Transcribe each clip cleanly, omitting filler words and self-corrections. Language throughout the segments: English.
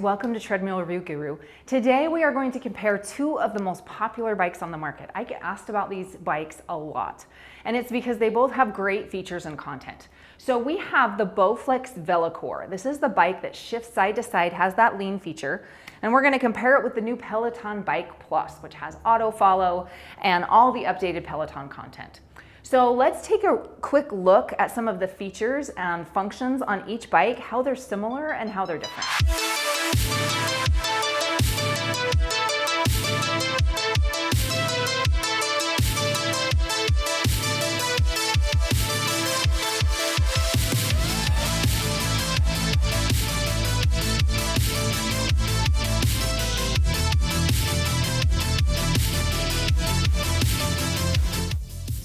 Welcome to Treadmill Review Guru. Today we are going to compare two of the most popular bikes on the market. I get asked about these bikes a lot, and it's because they both have great features and content. So we have the Bowflex Velocore. This is the bike that shifts side to side, has that lean feature, and we're going to compare it with the new Peloton Bike Plus, which has auto follow and all the updated Peloton content. So let's take a quick look at some of the features and functions on each bike, how they're similar and how they're different.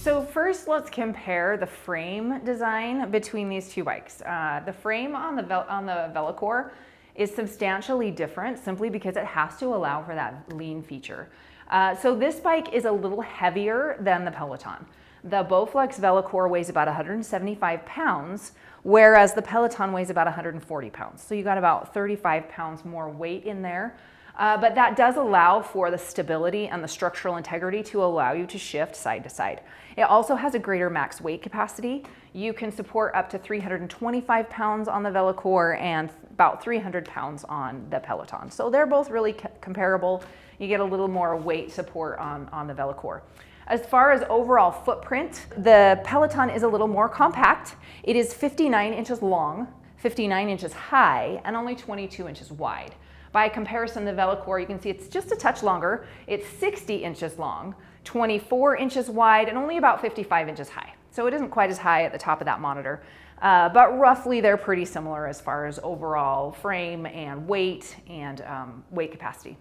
So first, let's compare the frame design between these two bikes. The frame on the Velocore is substantially different simply because it has to allow for that lean feature. So this bike is a little heavier than the Peloton. The Bowflex Velocore weighs about 175 pounds, whereas the Peloton weighs about 140 pounds. So you got about 35 pounds more weight in there. But that does allow for the stability and the structural integrity to allow you to shift side to side. It also has a greater max weight capacity. You can support up to 325 pounds on the Velocore and about 300 pounds on the Peloton. So they're both really comparable. You get a little more weight support on the Velocore. As far as overall footprint, the Peloton is a little more compact. It is 59 inches long, 59 inches high, and only 22 inches wide. By comparison, the Velocore, you can see it's just a touch longer. It's 60 inches long, 24 inches wide, and only about 55 inches high. So it isn't quite as high at the top of that monitor, but roughly they're pretty similar as far as overall frame and weight weight capacity.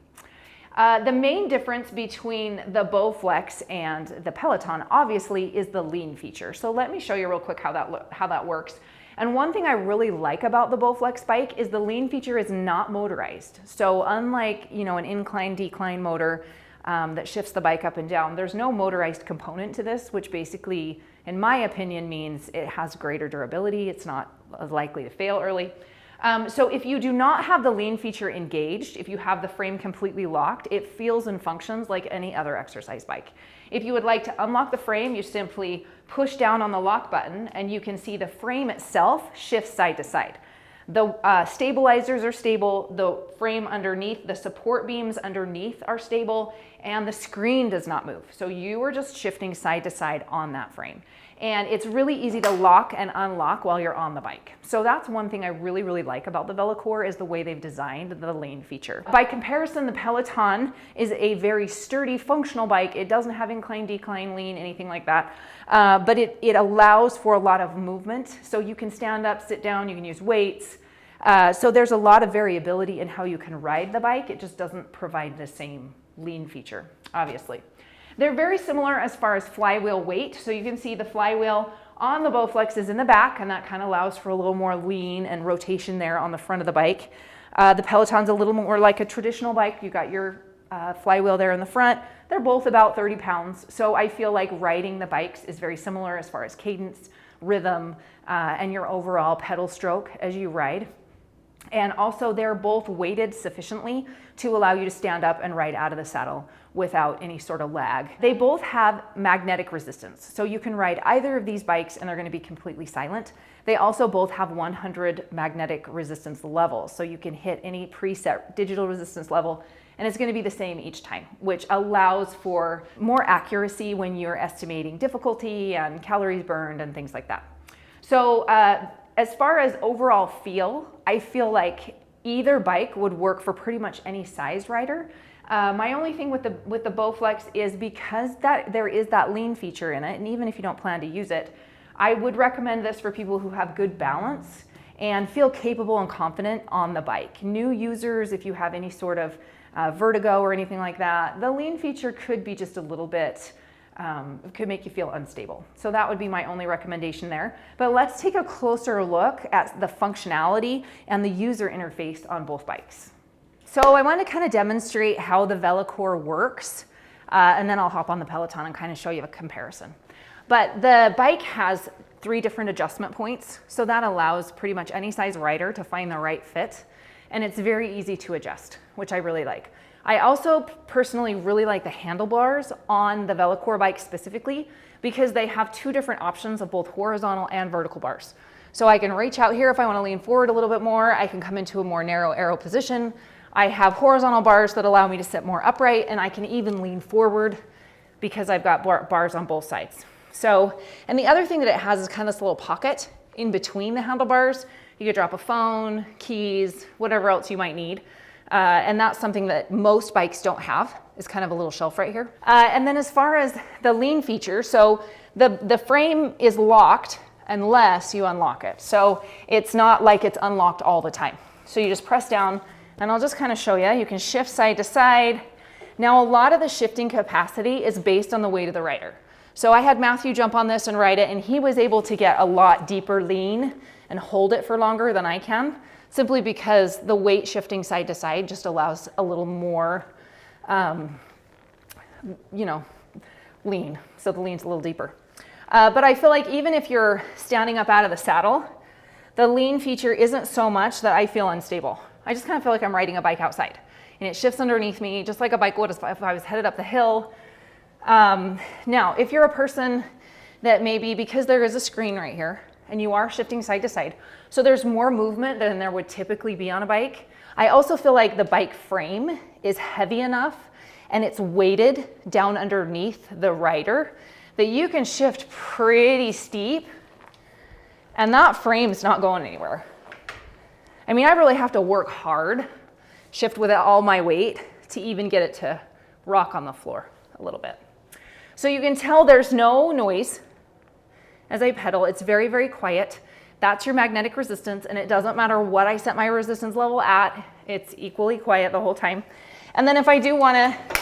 The main difference between the Bowflex and the Peloton, obviously, is the lean feature. So let me show you real quick how that works. And one thing I really like about the Bowflex bike is the lean feature is not motorized. So unlike, an incline decline motor that shifts the bike up and down, there's no motorized component to this, which basically, in my opinion, means it has greater durability. It's not as likely to fail early. So if you do not have the lean feature engaged, if you have the frame completely locked, it feels and functions like any other exercise bike. If you would like to unlock the frame, you simply push down on the lock button and you can see the frame itself shifts side to side. The stabilizers are stable, the frame underneath, the support beams underneath are stable, and the screen does not move. So you are just shifting side to side on that frame. And it's really easy to lock and unlock while you're on the bike. So that's one thing I really, really like about the Velocore is the way they've designed the lean feature. By comparison, the Peloton is a very sturdy, functional bike. It doesn't have incline, decline, lean, anything like that. But it allows for a lot of movement. So you can stand up, sit down, you can use weights. So there's a lot of variability in how you can ride the bike. It just doesn't provide the same lean feature, obviously. They're very similar as far as flywheel weight. So you can see the flywheel on the Bowflex is in the back, and that kind of allows for a little more lean and rotation there on the front of the bike. The Peloton's a little more like a traditional bike. You got your flywheel there in the front. They're both about 30 pounds. So I feel like riding the bikes is very similar as far as cadence, rhythm, and your overall pedal stroke as you ride. And also they're both weighted sufficiently to allow you to stand up and ride out of the saddle without any sort of lag. They both have magnetic resistance. So you can ride either of these bikes and they're going to be completely silent. They also both have 100 magnetic resistance levels. So you can hit any preset digital resistance level and it's going to be the same each time, which allows for more accuracy when you're estimating difficulty and calories burned and things like that. So as far as overall feel, I feel like either bike would work for pretty much any size rider. My only thing with the Bowflex is because there is that lean feature in it, and even if you don't plan to use it, I would recommend this for people who have good balance and feel capable and confident on the bike. New users, if you have any sort of vertigo or anything like that, the lean feature could be just a little bit could make you feel unstable. So that would be my only recommendation there. But let's take a closer look at the functionality and the user interface on both bikes. So I want to kind of demonstrate how the Velocore works, and then I'll hop on the Peloton and kind of show you a comparison. But the bike has 3 different adjustment points, so that allows pretty much any size rider to find the right fit. and it's very easy to adjust, which I really like. I also personally really like the handlebars on the Velocore bike specifically because they have two different options of both horizontal and vertical bars. So I can reach out here if I want to lean forward a little bit more. I can come into a more narrow arrow position. I have horizontal bars that allow me to sit more upright, and I can even lean forward because I've got bars on both sides. So, and the other thing that it has is kind of this little pocket in between the handlebars. You could drop a phone, keys, whatever else you might need. And that's something that most bikes don't have, is kind of a little shelf right here. And then as far as the lean feature, so the frame is locked unless you unlock it. So it's not like it's unlocked all the time. So you just press down, and I'll just kind of show you. You can shift side to side. Now a lot of the shifting capacity is based on the weight of the rider. So I had Matthew jump on this and ride it, and he was able to get a lot deeper lean and hold it for longer than I can, simply because the weight shifting side to side just allows a little more, lean. So the lean's a little deeper. But I feel like even if you're standing up out of the saddle, the lean feature isn't so much that I feel unstable. I just kind of feel like I'm riding a bike outside, and it shifts underneath me just like a bike would if I was headed up the hill. Now, if you're a person that maybe, because there is a screen right here and you are shifting side to side, so there's more movement than there would typically be on a bike. I also feel like the bike frame is heavy enough and it's weighted down underneath the rider that you can shift pretty steep, and that frame's not going anywhere. I mean, I really have to work hard, shift with all my weight to even get it to rock on the floor a little bit. So you can tell there's no noise as I pedal. It's very, very quiet. That's your magnetic resistance, and it doesn't matter what I set my resistance level at, it's equally quiet the whole time. And then if I do want to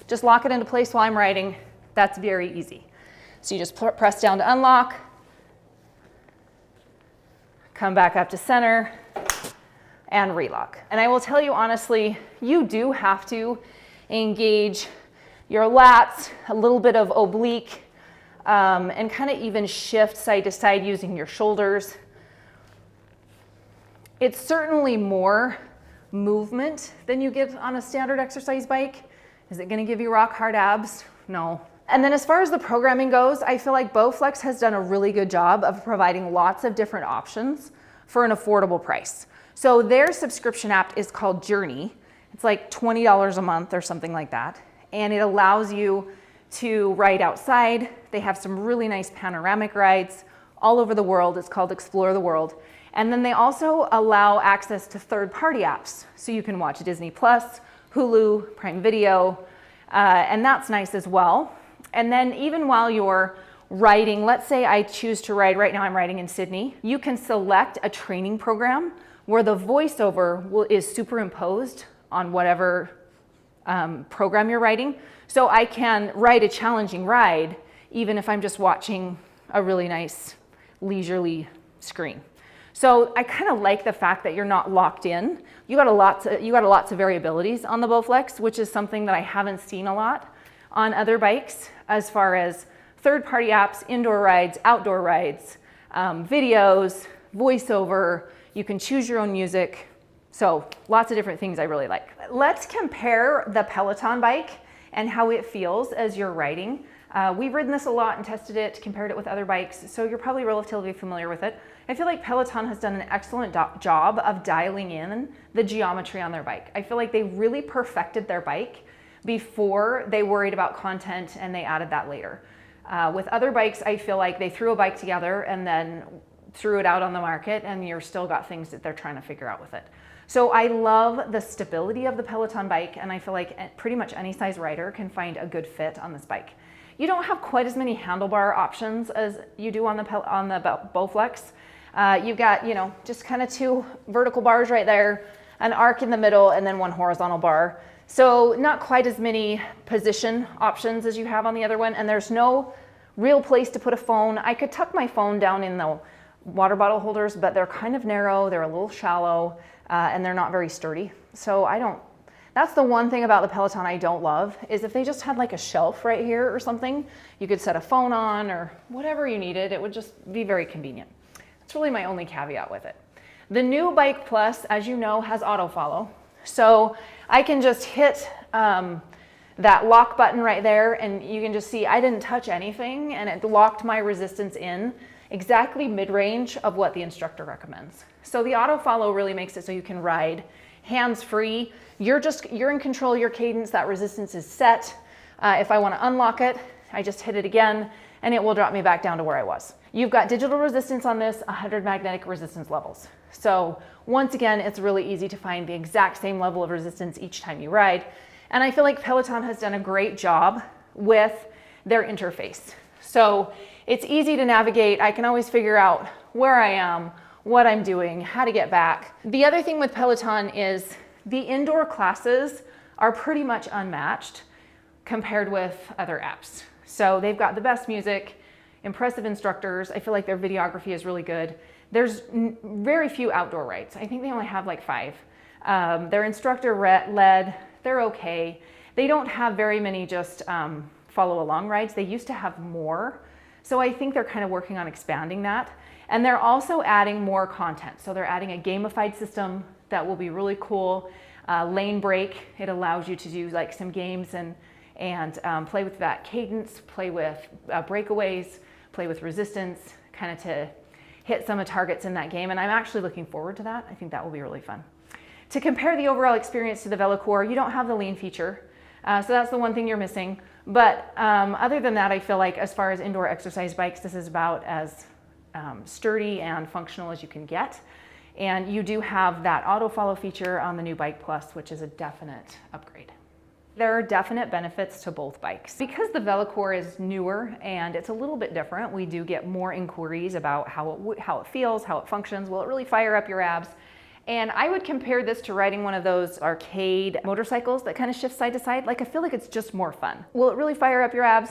just lock it into place while I'm riding, that's very easy. So you just press down to unlock, come back up to center, and relock. And I will tell you honestly, you do have to engage your lats, a little bit of oblique, and kind of even shift side to side using your shoulders. It's certainly more movement than you get on a standard exercise bike. Is it going to give you rock hard abs? No. And then as far as the programming goes, I feel like Bowflex has done a really good job of providing lots of different options for an affordable price. So their subscription app is called Journey. It's like $20 a month or something like that. And it allows you to ride outside. They have some really nice panoramic rides all over the world. It's called Explore the World. And then they also allow access to third-party apps. So you can watch Disney Plus, Hulu, Prime Video, and that's nice as well. And then even while you're riding, let's say I choose to ride, right now I'm riding in Sydney, you can select a training program where the voiceover is superimposed on whatever program you're riding. So I can ride a challenging ride even if I'm just watching a really nice leisurely screen. So I kind of like the fact that you're not locked in. You got lots of variabilities on the Bowflex, which is something that I haven't seen a lot on other bikes as far as third-party apps, indoor rides, outdoor rides, videos, voiceover. You can choose your own music. So lots of different things I really like. Let's compare the Peloton bike and how it feels as you're riding. We've ridden this a lot and tested it, compared it with other bikes, so you're probably relatively familiar with it. I feel like Peloton has done an excellent job of dialing in the geometry on their bike. I feel like they really perfected their bike before they worried about content and they added that later. With other bikes, I feel like they threw a bike together and then threw it out on the market, and you're still got things that they're trying to figure out with it. So I love the stability of the Peloton bike, and I feel like pretty much any size rider can find a good fit on this bike. You don't have quite as many handlebar options as you do on the Bowflex. You've got, just kind of two vertical bars right there, an arc in the middle, and then one horizontal bar. So not quite as many position options as you have on the other one, and there's no real place to put a phone. I could tuck my phone down in the water bottle holders, but they're kind of narrow, they're a little shallow, and they're not very sturdy. So that's the one thing about the Peloton I don't love, is if they just had like a shelf right here or something, you could set a phone on or whatever you needed, it would just be very convenient. That's really my only caveat with it. The new Bike Plus, as you know, has auto follow. So I can just hit that lock button right there, and you can just see I didn't touch anything, and it locked my resistance in exactly mid-range of what the instructor recommends. So the auto follow really makes it so you can ride hands-free. You're in control of your cadence. That resistance is set. If I want to unlock it, I just hit it again, and it will drop me back down to where I was. You've got digital resistance on this, 100 magnetic resistance levels. So once again, it's really easy to find the exact same level of resistance each time you ride. And I feel like Peloton has done a great job with their interface. So it's easy to navigate. I can always figure out where I am, what I'm doing, how to get back. The other thing with Peloton is the indoor classes are pretty much unmatched compared with other apps. So they've got the best music, impressive instructors. I feel like their videography is really good. There's very few outdoor rides. I think they only have like 5. They're instructor led, they're okay. They don't have very many just follow along rides. They used to have more. So I think they're kind of working on expanding that. And they're also adding more content. So they're adding a gamified system that will be really cool. Lane break, it allows you to do like some games and play with that cadence, play with breakaways, play with resistance, kind of to hit some of the targets in that game. And I'm actually looking forward to that. I think that will be really fun. To compare the overall experience to the Velocore, you don't have the lean feature. So that's the one thing you're missing. But other than that, I feel like as far as indoor exercise bikes, this is about as sturdy and functional as you can get. And you do have that auto follow feature on the new Bike Plus, which is a definite upgrade. There are definite benefits to both bikes. Because the Velocore is newer and it's a little bit different, we do get more inquiries about how it feels, how it functions. Will it really fire up your abs? And I would compare this to riding one of those arcade motorcycles that kind of shift side to side. Like, I feel like it's just more fun. Will it really fire up your abs?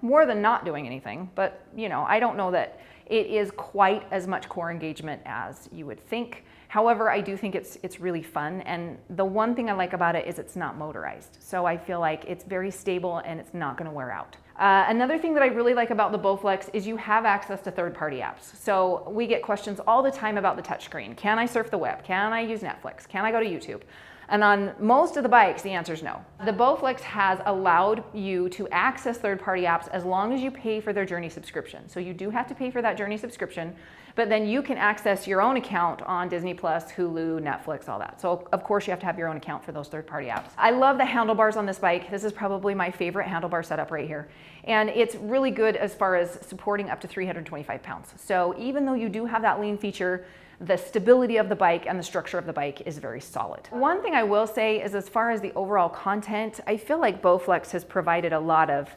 More than not doing anything. But, you know, I don't know that it is quite as much core engagement as you would think. However, I do think it's really fun. And the one thing I like about it is it's not motorized. So I feel like it's very stable and it's not going to wear out. Another thing that I really like about the Bowflex is you have access to third-party apps. So we get questions all the time about the touchscreen. Can I surf the web? Can I use Netflix? Can I go to YouTube? And on most of the bikes, the answer is no. The Bowflex has allowed you to access third-party apps as long as you pay for their Journey subscription. So you do have to pay for that Journey subscription, but then you can access your own account on Disney Plus, Hulu, Netflix, all that. So of course you have to have your own account for those third-party apps. I love the handlebars on this bike. This is probably my favorite handlebar setup right here. And it's really good as far as supporting up to 325 pounds. So even though you do have that lean feature, the stability of the bike and the structure of the bike is very solid. One thing I will say is, as far as the overall content, I feel like Bowflex has provided a lot of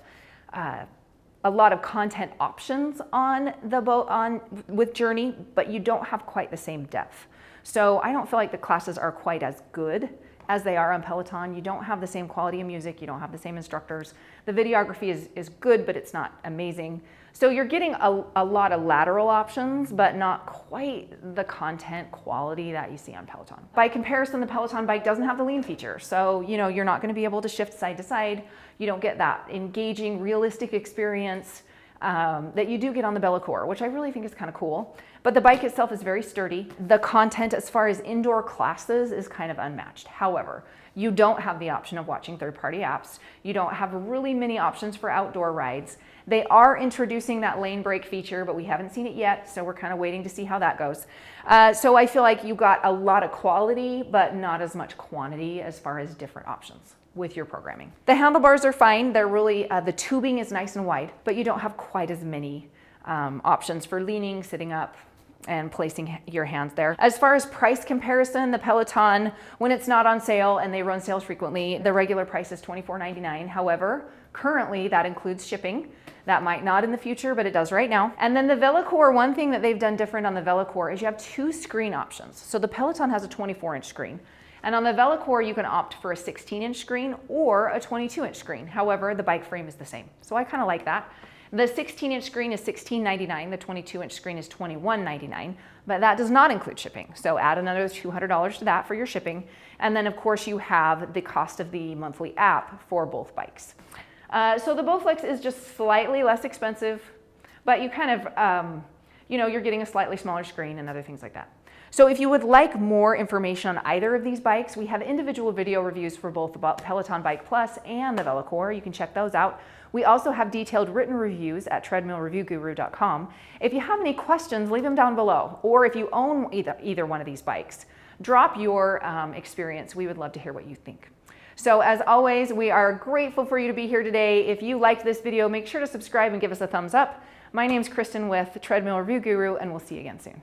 content options with Journey, but you don't have quite the same depth. So I don't feel like the classes are quite as good as they are on Peloton. You don't have the same quality of music, you don't have the same instructors. The videography is good, but it's not amazing. So you're getting a lot of lateral options, but not quite the content quality that you see on Peloton. By comparison, the Peloton bike doesn't have the lean feature. So, you know, you're not gonna be able to shift side to side. You don't get that engaging, realistic experience that you do get on the Velocore, which I really think is kind of cool. But the bike itself is very sturdy. The content as far as indoor classes is kind of unmatched. However, you don't have the option of watching third-party apps. You don't have really many options for outdoor rides. They are introducing that lane break feature, but we haven't seen it yet, so we're kind of waiting to see how that goes. So I feel like you got a lot of quality, but not as much quantity as far as different options with your programming. The handlebars are fine. They're really, the tubing is nice and wide, but you don't have quite as many options for leaning, sitting up, and placing your hands there. As far as price comparison, the Peloton, when it's not on sale, and they run sales frequently, the regular price is $24.99. However, currently that includes shipping. That might not in the future, but it does right now. And then the Velocore, one thing that they've done different on the Velocore is you have 2 screen options. So the Peloton has a 24-inch screen. And on the Velocore, you can opt for a 16-inch screen or a 22-inch screen. However, the bike frame is the same. So I kind of like that. The 16-inch screen is $16.99, the 22-inch screen is $21.99, but that does not include shipping. So add another $200 to that for your shipping. And then of course you have the cost of the monthly app for both bikes. So the Bowflex is just slightly less expensive, but you kind of, you know, you're getting a slightly smaller screen and other things like that. So if you would like more information on either of these bikes, we have individual video reviews for both the Peloton Bike Plus and the Velocore. You can check those out. We also have detailed written reviews at treadmillreviewguru.com. If you have any questions, leave them down below. Or if you own either one of these bikes, drop your experience. We would love to hear what you think. So as always, we are grateful for you to be here today. If you liked this video, make sure to subscribe and give us a thumbs up. My name's Kristen with Treadmill Review Guru, and we'll see you again soon.